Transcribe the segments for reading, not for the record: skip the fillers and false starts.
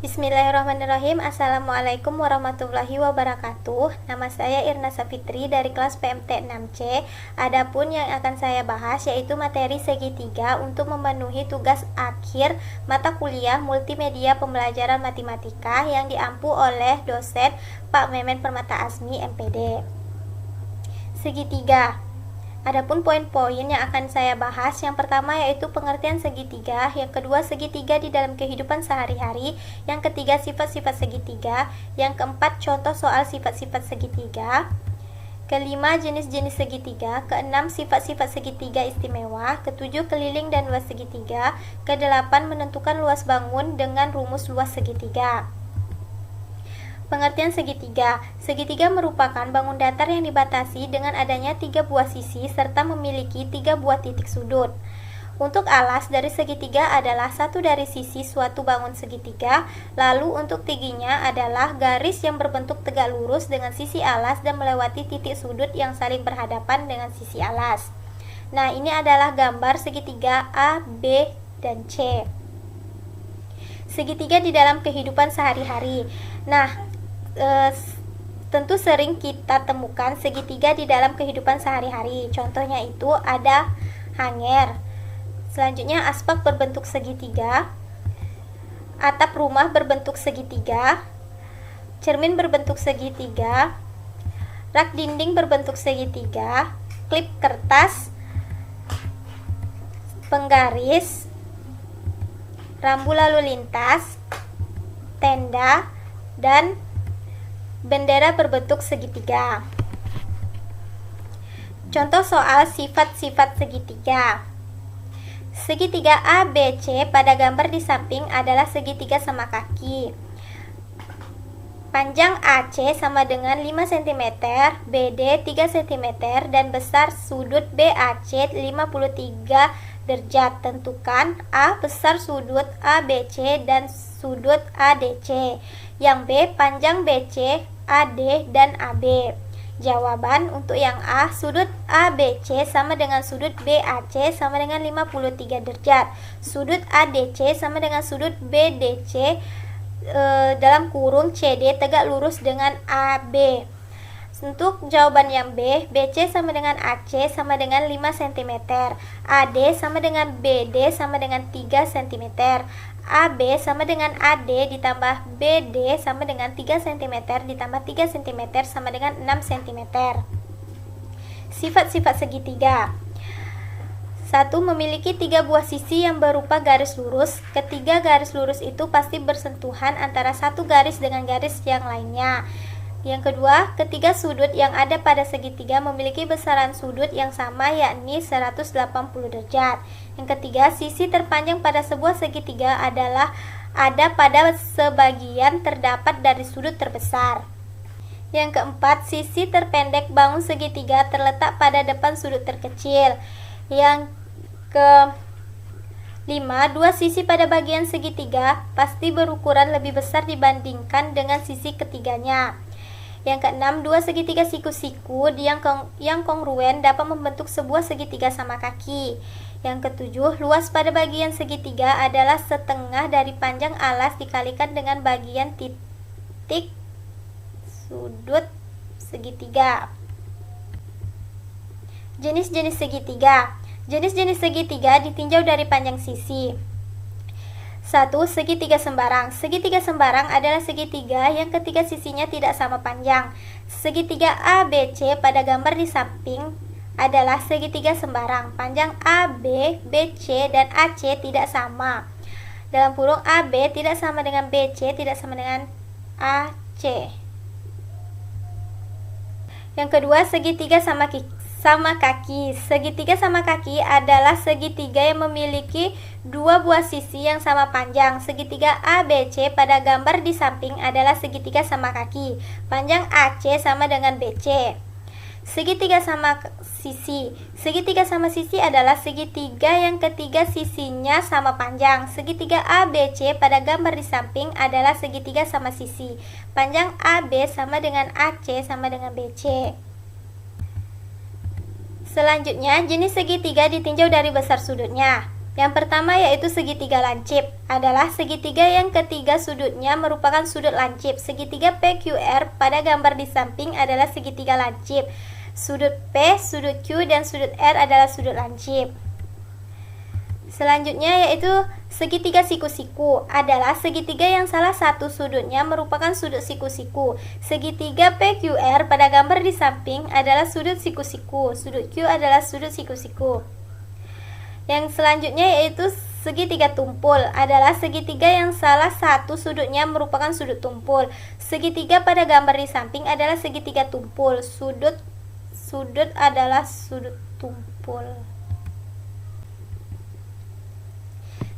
Bismillahirrahmanirrahim. Assalamualaikum warahmatullahi wabarakatuh. Nama saya Irna Safitri dari kelas PMT 6C. Adapun yang akan saya bahas yaitu materi segitiga untuk memenuhi tugas akhir mata kuliah multimedia pembelajaran matematika yang diampu oleh dosen Pak Memen Permata Asmi MPD. Segitiga. Adapun poin-poin yang akan saya bahas, yang pertama yaitu pengertian segitiga, yang kedua segitiga di dalam kehidupan sehari-hari, yang ketiga sifat-sifat segitiga, yang keempat contoh soal sifat-sifat segitiga, kelima jenis-jenis segitiga, keenam sifat-sifat segitiga istimewa, ketujuh keliling dan luas segitiga, kedelapan menentukan luas bangun dengan rumus luas segitiga. Pengertian segitiga. Segitiga merupakan bangun datar yang dibatasi dengan adanya 3 buah sisi serta memiliki 3 buah titik sudut. Untuk alas dari segitiga adalah satu dari sisi suatu bangun segitiga, lalu untuk tingginya adalah garis yang berbentuk tegak lurus dengan sisi alas dan melewati titik sudut yang saling berhadapan dengan sisi alas. Nah, ini adalah gambar segitiga A, B, dan C. Segitiga di dalam kehidupan sehari-hari. Nah, tentu sering kita temukan segitiga di dalam kehidupan sehari-hari. Contohnya itu ada hanger. Selanjutnya asbak berbentuk segitiga, atap rumah berbentuk segitiga, cermin berbentuk segitiga, rak dinding berbentuk segitiga, klip kertas, penggaris, rambu lalu lintas, tenda, dan bendera berbentuk segitiga. Contoh soal sifat-sifat segitiga. Segitiga ABC pada gambar di samping adalah segitiga sama kaki. Panjang AC sama dengan 5 cm, BD 3 cm, dan besar sudut BAC 53 derajat. Tentukan A besar sudut ABC dan sudut ADC. Yang B panjang BC, AD, dan AB. Jawaban untuk yang A, sudut ABC sama dengan sudut BAC sama dengan 53 derajat. Sudut ADC sama dengan sudut BDC dalam kurung CD tegak lurus dengan AB. Untuk jawaban yang B, BC sama dengan AC sama dengan 5 cm, AD sama dengan BD sama dengan 3 cm, AB sama dengan AD ditambah BD sama dengan 3 cm ditambah 3 cm sama dengan 6 cm. Sifat-sifat segitiga. 1. Memiliki 3 buah sisi yang berupa garis lurus. Ketiga garis lurus itu pasti bersentuhan antara satu garis dengan garis yang lainnya. Yang kedua, ketiga sudut yang ada pada segitiga memiliki besaran sudut yang sama, yakni 180 derajat. Yang ketiga, sisi terpanjang pada sebuah segitiga adalah ada pada sebagian terdapat dari sudut terbesar. Yang keempat, sisi terpendek bangun segitiga terletak pada depan sudut terkecil. Yang kelima, dua sisi pada bagian segitiga pasti berukuran lebih besar dibandingkan dengan sisi ketiganya. Yang keenam, dua segitiga siku-siku yang kongruen dapat membentuk sebuah segitiga sama kaki. Yang ketujuh, luas pada bagian segitiga adalah setengah dari panjang alas dikalikan dengan bagian titik sudut segitiga. Jenis-jenis segitiga. Jenis-jenis segitiga ditinjau dari panjang sisi. 1. Segitiga sembarang. Segitiga sembarang adalah segitiga yang ketiga sisinya tidak sama panjang. Segitiga ABC pada gambar di samping adalah segitiga sembarang. Panjang AB, BC, dan AC tidak sama. Dalam kurung AB tidak sama dengan BC, tidak sama dengan AC. Yang kedua, segitiga sama kaki. Segitiga sama kaki adalah segitiga yang memiliki 2 buah sisi yang sama panjang. Segitiga ABC pada gambar di samping adalah segitiga sama kaki. Panjang AC sama dengan BC. Segitiga sama sisi. Segitiga sama sisi adalah segitiga yang ketiga sisinya sama panjang. Segitiga ABC pada gambar di samping adalah segitiga sama sisi. Panjang AB sama dengan AC sama dengan BC. Selanjutnya, jenis segitiga ditinjau dari besar sudutnya. Yang pertama yaitu segitiga lancip, adalah segitiga yang ketiga sudutnya merupakan sudut lancip. Segitiga PQR pada gambar di samping adalah segitiga lancip. Sudut P, sudut Q, dan sudut R adalah sudut lancip. Selanjutnya yaitu segitiga siku-siku, adalah segitiga yang salah satu sudutnya merupakan sudut siku-siku. Segitiga PQR pada gambar di samping adalah sudut siku-siku. Sudut Q adalah sudut siku-siku. Yang selanjutnya yaitu segitiga tumpul, adalah segitiga yang salah satu sudutnya merupakan sudut tumpul. Segitiga pada gambar di samping adalah segitiga tumpul. Sudut adalah sudut tumpul.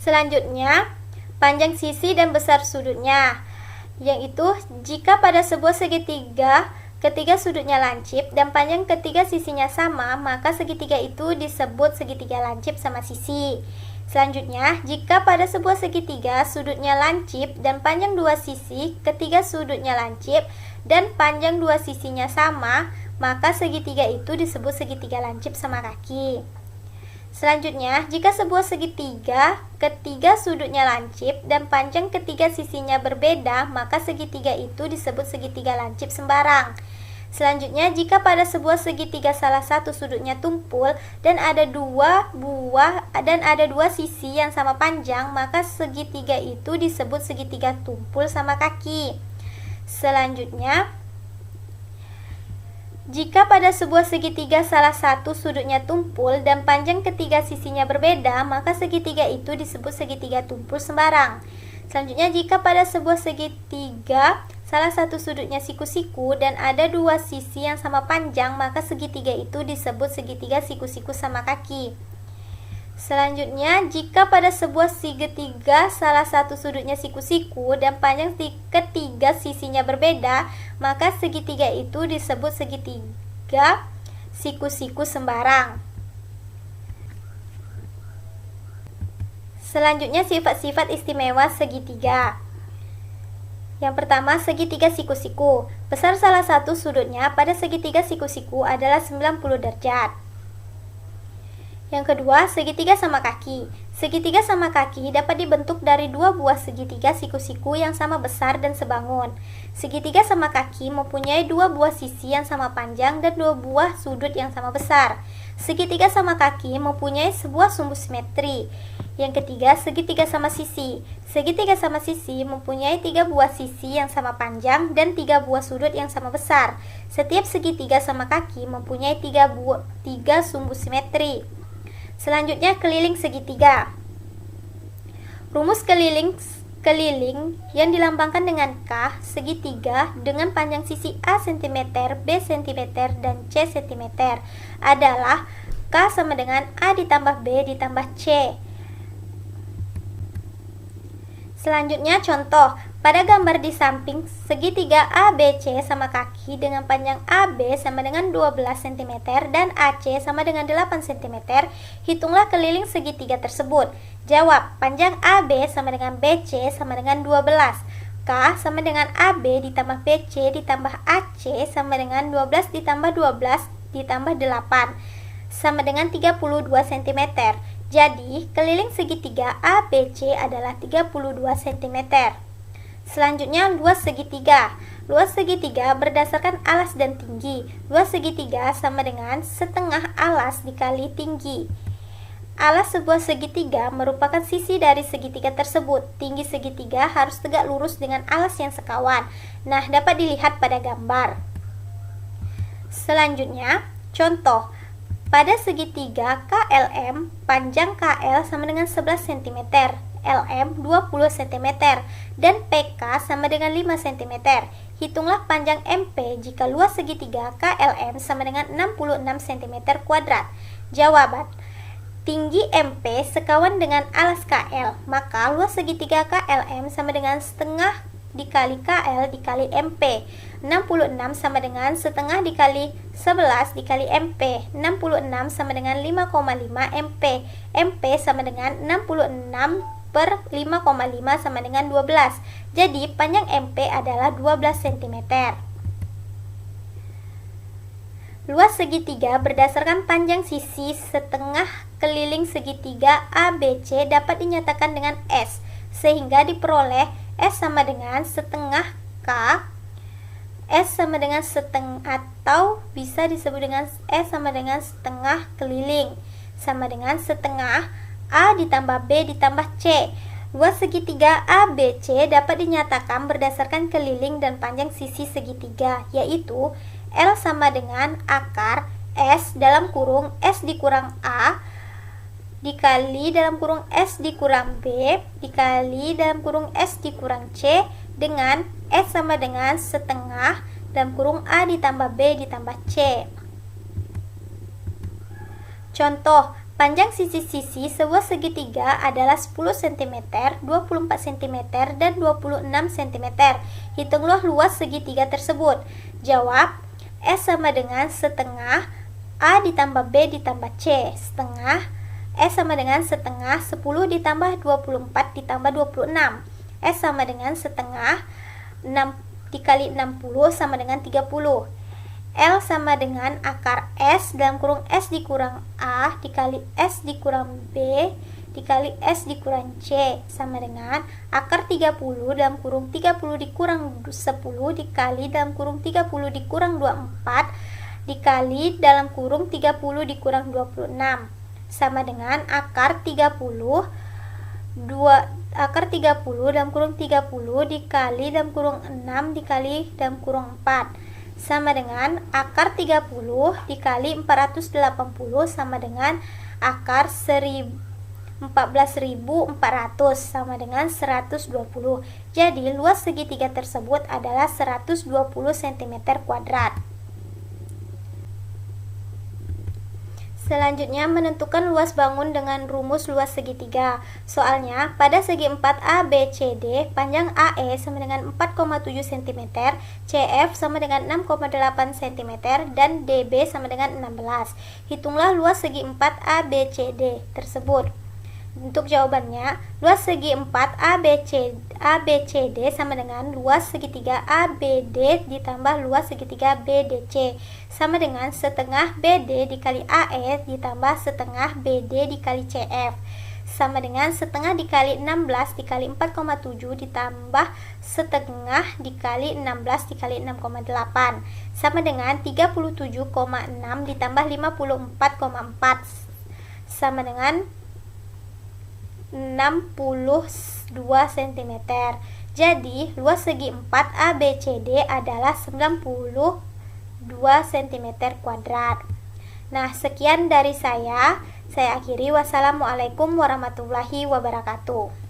Selanjutnya, panjang sisi dan besar sudutnya, yaitu jika pada sebuah segitiga ketiga sudutnya lancip dan panjang ketiga sisinya sama, maka segitiga itu disebut segitiga lancip sama sisi. Selanjutnya, jika pada sebuah segitiga sudutnya lancip dan panjang dua sisi ketiga sudutnya lancip dan panjang dua sisinya sama, maka segitiga itu disebut segitiga lancip sama kaki. Selanjutnya, jika sebuah segitiga ketiga sudutnya lancip dan panjang ketiga sisinya berbeda, maka segitiga itu disebut segitiga lancip sembarang. Selanjutnya, jika pada sebuah segitiga salah satu sudutnya tumpul dan ada dua sisi yang sama panjang, maka segitiga itu disebut segitiga tumpul sama kaki. Selanjutnya, jika pada sebuah segitiga salah satu sudutnya tumpul dan panjang ketiga sisinya berbeda, maka segitiga itu disebut segitiga tumpul sembarang. Selanjutnya, jika pada sebuah segitiga salah satu sudutnya siku-siku dan ada dua sisi yang sama panjang, maka segitiga itu disebut segitiga siku-siku sama kaki. Selanjutnya, jika pada sebuah segitiga salah satu sudutnya siku-siku dan panjang ketiga sisinya berbeda, maka segitiga itu disebut segitiga siku-siku sembarang. Selanjutnya, sifat-sifat istimewa segitiga. Yang pertama, segitiga siku-siku. Besar salah satu sudutnya pada segitiga siku-siku adalah 90 derajat. Yang kedua, segitiga sama kaki. Segitiga sama kaki dapat dibentuk dari dua buah segitiga siku-siku yang sama besar dan sebangun. Segitiga sama kaki mempunyai dua buah sisi yang sama panjang dan dua buah sudut yang sama besar. Segitiga sama kaki mempunyai sebuah sumbu simetri. Yang ketiga, segitiga sama sisi. Segitiga sama sisi mempunyai tiga buah sisi yang sama panjang dan tiga buah sudut yang sama besar. Setiap segitiga sama kaki mempunyai tiga sumbu simetri. Selanjutnya, keliling segitiga. Rumus keliling yang dilambangkan dengan K segitiga dengan panjang sisi A cm, B cm, dan C cm adalah K sama dengan A ditambah B ditambah C. Selanjutnya, contoh. Pada gambar di samping, segitiga ABC sama kaki dengan panjang AB sama dengan 12 cm dan AC sama dengan 8 cm. Hitunglah keliling segitiga tersebut. Jawab, panjang AB sama dengan BC sama dengan 12. K sama dengan AB ditambah BC ditambah AC sama dengan 12 ditambah 12 ditambah 8 sama dengan 32 cm. Jadi, keliling segitiga ABC adalah 32 cm. Selanjutnya, luas segitiga. Luas segitiga berdasarkan alas dan tinggi. Luas segitiga sama dengan setengah alas dikali tinggi. Alas sebuah segitiga merupakan sisi dari segitiga tersebut. Tinggi segitiga harus tegak lurus dengan alas yang sekawan. Nah, dapat dilihat pada gambar. Selanjutnya, contoh. Pada segitiga KLM, panjang KL sama dengan 11 cm, LM 20 cm, dan PK sama dengan 5 cm. Hitunglah panjang MP jika luas segitiga KLM sama dengan 66 cm kuadrat. Jawaban, tinggi MP sekawan dengan alas KL, maka luas segitiga KLM sama dengan setengah dikali KL dikali MP. 66 sama dengan setengah dikali 11 dikali MP. 66 sama dengan 5,5 MP. MP sama dengan 66 per 5,5 sama dengan 12. Jadi panjang MP adalah 12 cm. Luas segitiga berdasarkan panjang sisi setengah keliling segitiga ABC dapat dinyatakan dengan S, sehingga diperoleh S sama dengan setengah K, S sama dengan setengah, atau bisa disebut dengan S sama dengan setengah keliling, sama dengan setengah A ditambah B ditambah C. Luas segitiga ABC dapat dinyatakan berdasarkan keliling dan panjang sisi segitiga, yaitu L sama dengan akar S dalam kurung S dikurang A dikali dalam kurung S dikurang B dikali dalam kurung S dikurang C dengan S sama dengan setengah dalam kurung A ditambah B ditambah C. Contoh, panjang sisi-sisi sebuah segitiga adalah 10 cm, 24 cm, dan 26 cm. Hitunglah luas segitiga tersebut. Jawab, S sama dengan setengah A ditambah B ditambah C. Setengah S sama dengan setengah 10 ditambah 24 ditambah 26. S sama dengan setengah 6 dikali 60 sama dengan 30. L sama dengan akar S dalam kurung S dikurang A dikali S dikurang B dikali S dikurang C sama dengan akar 30 dalam kurung 30 dikurang 10 dikali dalam kurung 30 dikurang 24 dikali dalam kurung 30 dikurang 26 sama dengan akar 30 dalam kurung 30 dikali dalam kurung 6 dikali dalam kurung 4 sama dengan akar 30 dikali 480 sama dengan akar 14.400 sama dengan 120. Jadi luas segitiga tersebut adalah 120 cm kuadrat. Selanjutnya, menentukan luas bangun dengan rumus luas segitiga. Soalnya, pada segi 4 ABCD, panjang AE sama dengan 4,7 cm, CF sama dengan 6,8 cm, dan DB sama dengan 16. Hitunglah luas segi 4 ABCD tersebut. Untuk jawabannya, luas segi 4 ABCD sama dengan luas segitiga ABD ditambah luas segitiga BDC sama dengan setengah BD dikali AE ditambah setengah BD dikali CF sama dengan setengah dikali 16 dikali 4,7 ditambah setengah dikali 16 dikali 6,8 sama dengan 37,6 ditambah 54,4 sama dengan 62 cm. Jadi, luas segi 4 ABCD adalah 92 cm kuadrat. Nah, sekian dari saya. Saya akhiri. Wassalamualaikum warahmatullahi wabarakatuh.